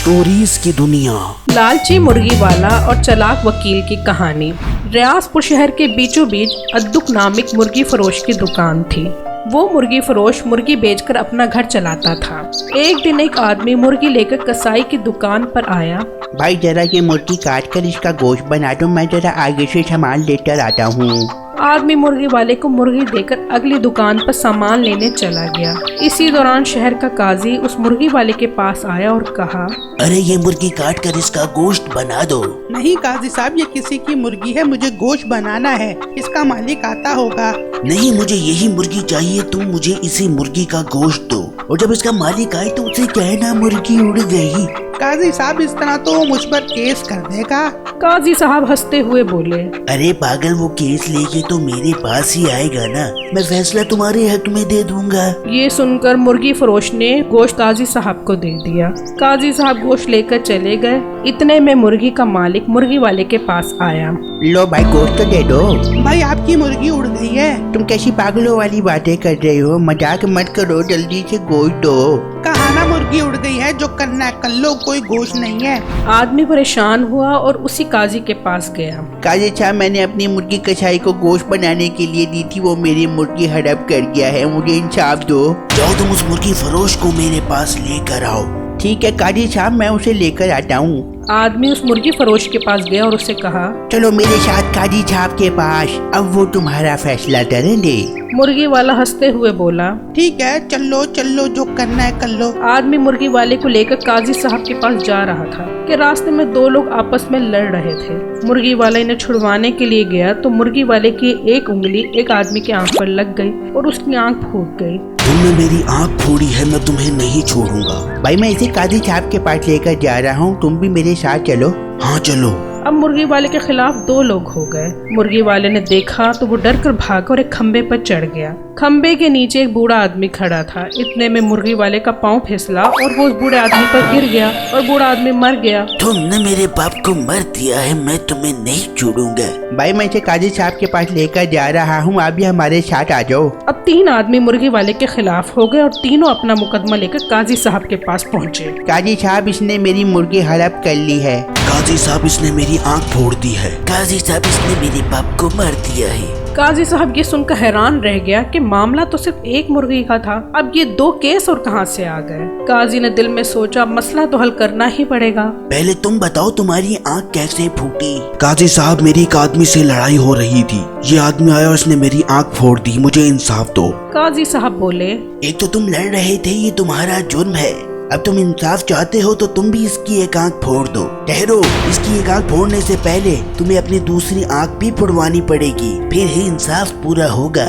Stories की दुनिया। लालची मुर्गी वाला और चालाक वकील की कहानी। रियाजपुर शहर के बीचों बीच अद्दुक नामिक मुर्गी फरोश की दुकान थी। वो मुर्गी फरोश मुर्गी बेचकर अपना घर चलाता था। एक दिन एक आदमी मुर्गी लेकर कसाई की दुकान पर आया। भाई जरा ये मुर्गी काट कर इसका गोश्त बना दो, मैं जरा आगे से सामान लेकर आता हूँ। आदमी मुर्गी वाले को मुर्गी देकर अगली दुकान पर सामान लेने चला गया। इसी दौरान शहर का काजी उस मुर्गी वाले के पास आया और कहा, अरे ये मुर्गी काट कर इसका गोश्त बना दो। नहीं काजी साहब, ये किसी की मुर्गी है, मुझे गोश्त बनाना है, इसका मालिक आता होगा। नहीं, मुझे यही मुर्गी चाहिए, तुम मुझे इसी मुर्गी का गोश्त दो, और जब इसका मालिक आए तो उसे कहना मुर्गी उड़ गई। काजी साहब, इस तरह तो वो मुझ पर केस कर देगा। काजी साहब हंसते हुए बोले, अरे पागल, वो केस लेके तो मेरे पास ही आएगा ना, मैं फैसला तुम्हारे हक में दे दूंगा। ये सुनकर मुर्गी फरोश ने गोश्त काजी साहब को दे दिया। काजी साहब गोश्त लेकर चले गए। इतने में मुर्गी का मालिक मुर्गी वाले के पास आया। लो भाई गोश्त तो दे दो। भाई आपकी मुर्गी उड़ गई है। तुम कैसी पागलों वाली बातें कर रहे हो, मजाक मत करो, जल्दी से गोश्त दो। कहा ना मुर्गी उड़ गई है, जो करना है कर लो, कोई गोश्त नहीं है। आदमी परेशान हुआ और उसी काजी के पास गया। काजी साहब, मैंने अपनी मुर्गी कसाई को गोश्त बनाने के लिए दी थी, वो मेरी मुर्गी हड़प कर गया है, मुझे इंसाफ दो। जाओ तुम उस मुर्गी फरोश को मेरे पास लेकर आओ। ठीक है काजी साहब, मैं उसे लेकर आता हूँ। आदमी उस मुर्गी फरोश के पास गया और उससे कहा, चलो मेरे साथ काजी साहब के पास, अब वो तुम्हारा फैसला करेंगे। मुर्गी वाला हंसते हुए बोला, ठीक है, चलो चलो, जो करना है कर लो। आदमी मुर्गी वाले को लेकर काजी साहब के पास जा रहा था कि रास्ते में दो लोग आपस में लड़ रहे थे। मुर्गी वाला इन्हें छुड़वाने के लिए गया तो मुर्गी वाले की एक उंगली एक आदमी की आंख पर लग गई और उसकी आंख फूट गई। तुमने मेरी आंख फोड़ी है, मैं तुम्हें नहीं छोड़ूंगा। भाई मैं इसे काजी साहब के पास लेकर जा रहा हूँ, तुम भी मेरे साथ चलो। हाँ चलो। अब मुर्गी वाले के खिलाफ दो लोग हो गए। मुर्गी वाले ने देखा तो वो डर कर भागा और एक खम्बे पर चढ़ गया। खम्बे के नीचे एक बूढ़ा आदमी खड़ा था। इतने में मुर्गी वाले का पाँव फिसला और वो उस बूढ़े आदमी पर गिर गया और बूढ़ा आदमी मर गया। तुमने मेरे बाप को मर दिया है, मैं तुम्हें नहीं छोड़ूंगा। भाई मैं इसे काजी साहब के पास लेकर जा रहा हूँ, आप भी हमारे साथ आ जाओ। अब तीन आदमी मुर्गी वाले के खिलाफ हो गए और तीनों अपना मुकदमा लेकर काजी साहब के पास पहुँचे। काजी साहब, इसने मेरी मुर्गी हड़प कर ली है। काजी साहब, इसने मेरी आंख फोड़ दी है। काजी साहब, इसने मेरे बाप को मार दिया है। काजी साहब ये सुनकर हैरान रह गया कि मामला तो सिर्फ एक मुर्गी का था, अब ये दो केस और कहां से आ गए। काजी ने दिल में सोचा, मसला तो हल करना ही पड़ेगा। पहले तुम बताओ तुम्हारी आंख कैसे फूटी। काजी साहब, मेरी एक आदमी से लड़ाई हो रही थी, ये आदमी आया और उसने मेरी आंख फोड़ दी, मुझे इंसाफ दो। काजी साहब बोले, एक तो तुम लड़ रहे थे, ये तुम्हारा जुर्म है, अब तुम इंसाफ चाहते हो तो तुम भी इसकी एक आंख फोड़ दो। ठहरो, इसकी एक आंख फोड़ने से पहले तुम्हें अपनी दूसरी आंख भी फोड़वानी पड़ेगी, फिर ही इंसाफ पूरा होगा।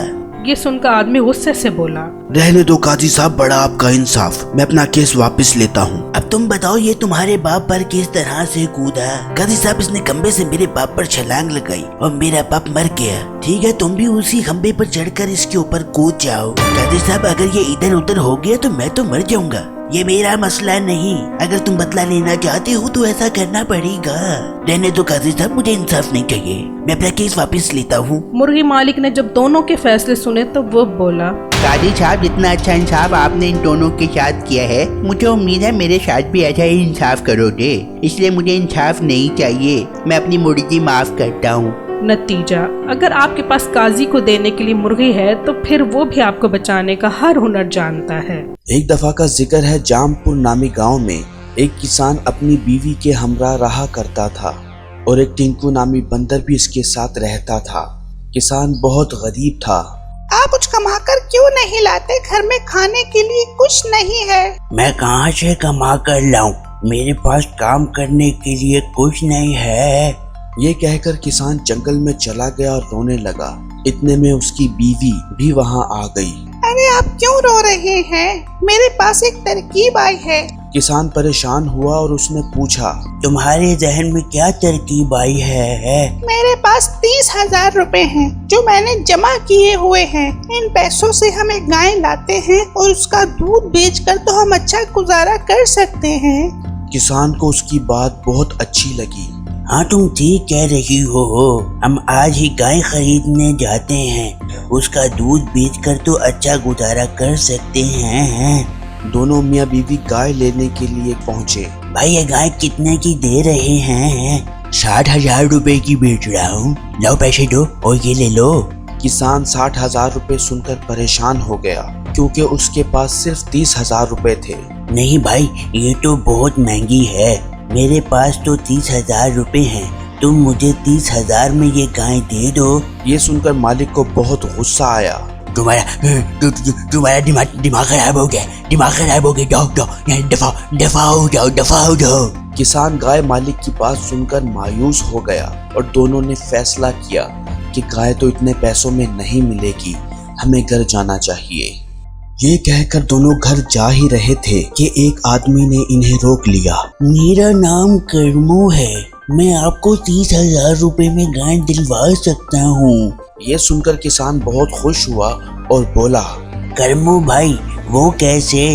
ये सुनकर आदमी गुस्से से बोला, रहने दो काजी साहब, बड़ा आपका इंसाफ, मैं अपना केस वापस लेता हूँ। अब तुम बताओ, ये तुम्हारे बाप पर किस तरह से कूदा। काजी साहब, इसने खंबे से मेरे बाप पर छलांग लगाई और मेरा बाप मर गया। ठीक है, तुम भी उसी खंबे पर चढ़कर इसके ऊपर कूद जाओ। काजी साहब, अगर ये इधर उधर हो गया तो मैं तो मर जाऊंगा, ये मेरा मसला नहीं। अगर तुम बदला लेना चाहते हो तो ऐसा करना पड़ेगा। रहने दो काजी साहब, मुझे इंसाफ नहीं चाहिए, मैं अपना केस वापस लेता हूँ। मुर्गी मालिक ने जब दोनों के फैसले सुने तो वो बोला, काजी साहब, जितना अच्छा इंसाफ आपने इन दोनों के साथ किया है, मुझे उम्मीद है मेरे साथ भी ऐसा ही इंसाफ करोगे, इसलिए मुझे इंसाफ नहीं चाहिए, मैं अपनी मुर्गी माफ करता हूँ। नतीजा, अगर आपके पास काजी को देने के लिए मुर्गी है तो फिर वो भी आपको बचाने का हर हुनर जानता है। एक दफा का जिक्र है, जामपुर नामी गांव में एक किसान अपनी बीवी के हमरा रहा करता था और एक टिंकू नामी बंदर भी इसके साथ रहता था। किसान बहुत गरीब था। आप कुछ कमा कर क्यों नहीं लाते, घर में खाने के लिए कुछ नहीं है। मैं कहाँ से कमा कर लाऊं, मेरे पास काम करने के लिए कुछ नहीं है। ये कहकर किसान जंगल में चला गया और रोने लगा। इतने में उसकी बीवी भी वहाँ आ गई। अरे आप क्यों रो रहे हैं, मेरे पास एक तरकीब आई है। किसान परेशान हुआ और उसने पूछा, तुम्हारे जहन में क्या तरकीब आई है? मेरे पास 30,000 रुपए हैं जो मैंने जमा किए हुए हैं। इन पैसों से हम एक गाय लाते हैं और उसका दूध बेचकर तो हम अच्छा गुजारा कर सकते हैं। किसान को उसकी बात बहुत अच्छी लगी। हाँ, तुम ठीक कह रही हो, हम आज ही गाय खरीदने जाते हैं, उसका दूध बेचकर तो अच्छा गुजारा कर सकते हैं। दोनों मियाँ बीवी गाय लेने के लिए पहुँचे। भाई ये गाय कितने की दे रहे हैं? 60,000 रुपए की बेच रहा हूँ। लो पैसे दो और ये ले लो। किसान 60,000 रुपए सुनकर परेशान हो गया क्योंकि उसके पास सिर्फ 30,000 रुपए थे। नहीं भाई, ये तो बहुत महंगी है। मेरे पास तो 30,000 रुपए हैं। तुम मुझे 30,000 में ये गाय दे दो। ये सुनकर मालिक को बहुत गुस्सा आया। तुम्हारा दिमाग खराब हो गया। दिमाग खराब हो गया। जाओ यहाँ दफा हो जाओ। किसान गाय मालिक की बात सुनकर मायूस हो गया और दोनों ने फैसला किया कि गाय तो इतने पैसों में नहीं मिलेगी, हमें घर जाना चाहिए। ये कहकर दोनों घर जा ही रहे थे कि एक आदमी ने इन्हें रोक लिया। मेरा नाम करमू है, मैं आपको 30,000 रुपए में गाय दिलवा सकता हूँ। ये सुनकर किसान बहुत खुश हुआ और बोला, करमू भाई, वो कैसे?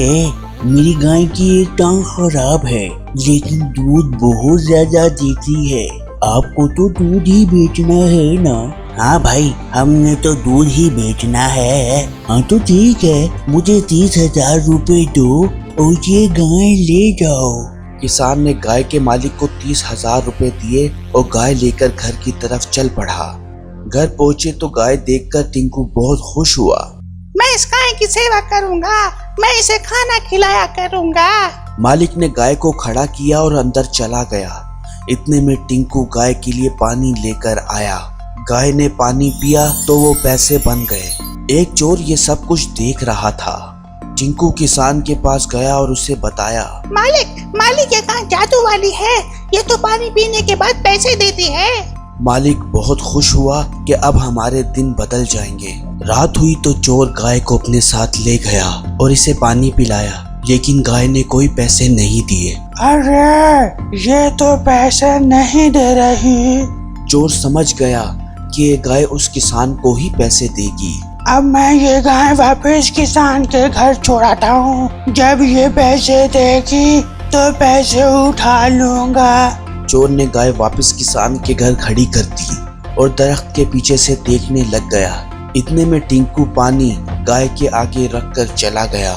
मेरी गाय की एक टांग खराब है लेकिन दूध बहुत ज्यादा देती है। आपको तो दूध ही बेचना है ना? हाँ भाई, हमने तो दूध ही बेचना है। हाँ तो ठीक है, मुझे 30,000 रुपए दो और ये गाय ले जाओ। किसान ने गाय के मालिक को 30,000 रुपए दिए और गाय लेकर घर की तरफ चल पड़ा। घर पहुंचे तो गाय देखकर टिंकू बहुत खुश हुआ। मैं इस गाय की सेवा करूंगा, मैं इसे खाना खिलाया करूंगा। मालिक ने गाय को खड़ा किया और अंदर चला गया। इतने में टिंकू गाय के लिए पानी लेकर आया। गाय ने पानी पिया तो वो पैसे बन गए। एक चोर ये सब कुछ देख रहा था। टिंकू किसान के पास गया और उसे बताया, मालिक ये गाय जादू वाली है, ये तो पानी पीने के बाद पैसे देती है। मालिक बहुत खुश हुआ कि अब हमारे दिन बदल जाएंगे। रात हुई तो चोर गाय को अपने साथ ले गया और इसे पानी पिलाया, लेकिन गाय ने कोई पैसे नहीं दिए। अरे ये तो पैसे नहीं दे रही। चोर समझ गया कि ये गाय उस किसान को ही पैसे देगी। अब मैं ये गाय वापस किसान के घर छोड़ाता हूँ। जब ये पैसे देगी तो पैसे उठा लूंगा। चोर ने गाय वापस किसान के घर खड़ी कर दी और दरख्त के पीछे से देखने लग गया। इतने में टिंकू पानी गाय के आगे रखकर चला गया।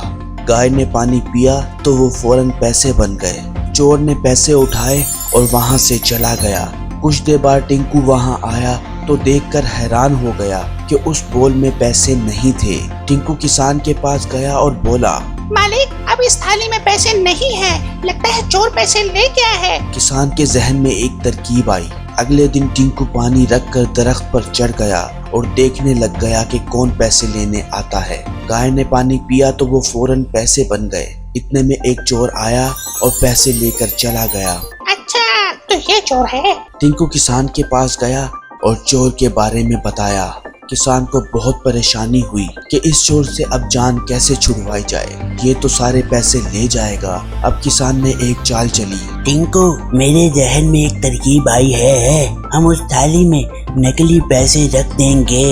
गाय ने पानी पिया तो वो फौरन पैसे बन गए। चोर ने पैसे उठाए और वहां से चला गया। कुछ देर बाद टिंकू वहां आया तो देखकर हैरान हो गया कि उस बोल में पैसे नहीं थे। टिंकू किसान के पास गया और बोला, मालिक, अब इस थाली में पैसे नहीं हैं। लगता है चोर पैसे ले गया है। किसान के जहन में एक तरकीब आई। अगले दिन टिंकू पानी रखकर दरख्त पर चढ़ गया और देखने लग गया कि कौन पैसे लेने आता है। गाय ने पानी पिया तो वो फौरन पैसे बन गए। इतने में एक चोर आया और पैसे लेकर चला गया। अच्छा, तो ये चोर है। टिंकू किसान के पास गया और चोर के बारे में बताया। किसान को बहुत परेशानी हुई कि इस चोर से अब जान कैसे छुड़वाई जाए। ये तो सारे पैसे ले जाएगा। अब किसान ने एक चाल चली। टिंकू, मेरे जहन में एक तरकीब आई है। हम उस थाली में नकली पैसे रख देंगे।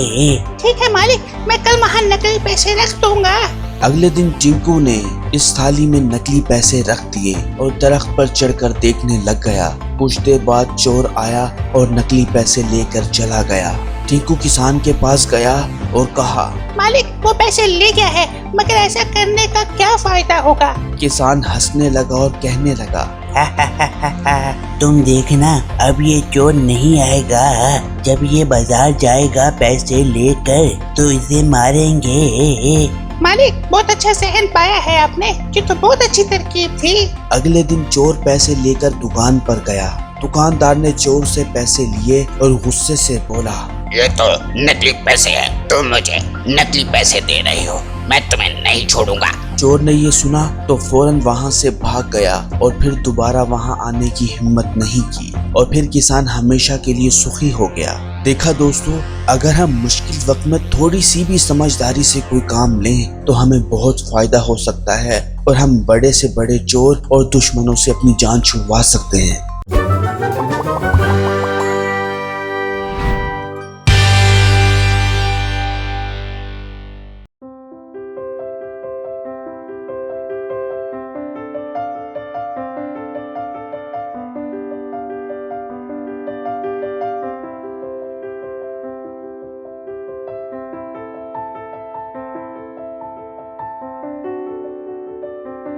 ठीक है मालिक, मैं कल वहाँ नकली पैसे रख दूंगा। अगले दिन टिंकू ने इस थाली में नकली पैसे रख दिए और दरख्त पर चढ़कर देखने लग गया। कुछ देर बाद चोर आया और नकली पैसे लेकर चला गया। टिंकू किसान के पास गया और कहा, मालिक, वो पैसे ले गया है, मगर ऐसा करने का क्या फायदा होगा? किसान हंसने लगा और कहने लगा, तुम देखना, अब ये चोर नहीं आएगा। जब ये बाजार जाएगा पैसे लेकर तो इसे मारेंगे। मालिक, बहुत अच्छा सहन पाया है आपने। ये तो बहुत अच्छी तरकीब थी। अगले दिन चोर पैसे लेकर दुकान पर गया। दुकानदार ने चोर से पैसे लिए और गुस्से से बोला, ये तो नकली पैसे हैं, तुम मुझे नकली पैसे दे रहे हो, मैं तुम्हें नहीं छोड़ूंगा। चोर ने ये सुना तो फौरन वहाँ से भाग गया और फिर दोबारा वहाँ आने की हिम्मत नहीं की और फिर किसान हमेशा के लिए सुखी हो गया। देखा दोस्तों, अगर हम मुश्किल वक्त में थोड़ी सी भी समझदारी से कोई काम लें तो हमें बहुत फायदा हो सकता है और हम बड़े से बड़े चोर और दुश्मनों से अपनी जान छुड़वा सकते हैं।